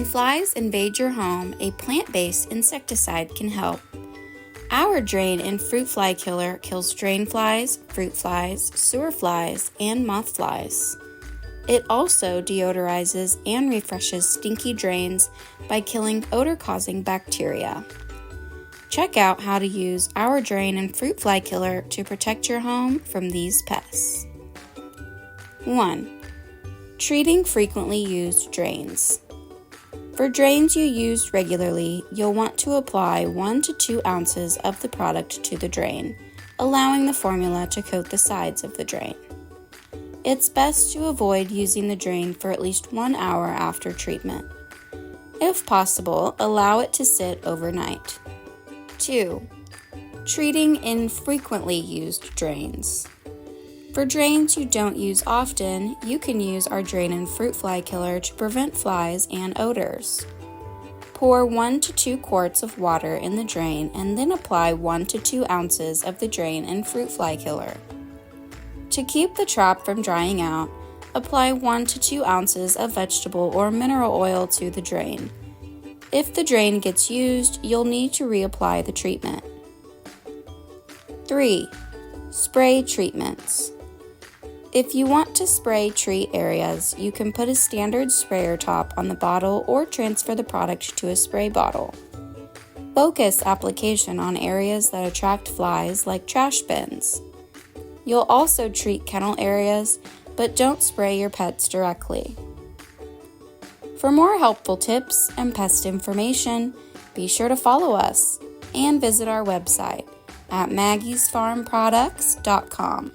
When flies invade your home, a plant-based insecticide can help. Our drain and fruit fly killer kills drain flies, fruit flies, sewer flies, and moth flies. It also deodorizes and refreshes stinky drains by killing odor-causing bacteria. Check out how to use our drain and fruit fly killer to protect your home from these pests. 1. Treating frequently used drains. For drains you use regularly, you'll want to apply 1 to 2 ounces of the product to the drain, allowing the formula to coat the sides of the drain. It's best to avoid using the drain for at least 1 hour after treatment. If possible, allow it to sit overnight. 2. Treating infrequently used drains. For drains you don't use often, you can use our drain and fruit fly killer to prevent flies and odors. Pour 1 to 2 quarts of water in the drain and then apply 1 to 2 ounces of the drain and fruit fly killer. To keep the trap from drying out, apply 1 to 2 ounces of vegetable or mineral oil to the drain. If the drain gets used, you'll need to reapply the treatment. 3. Spray treatments. If you want to spray treat areas, you can put a standard sprayer top on the bottle or transfer the product to a spray bottle. Focus application on areas that attract flies like trash bins. You'll also treat kennel areas, but don't spray your pets directly. For more helpful tips and pest information, be sure to follow us and visit our website at maggiesfarmproducts.com.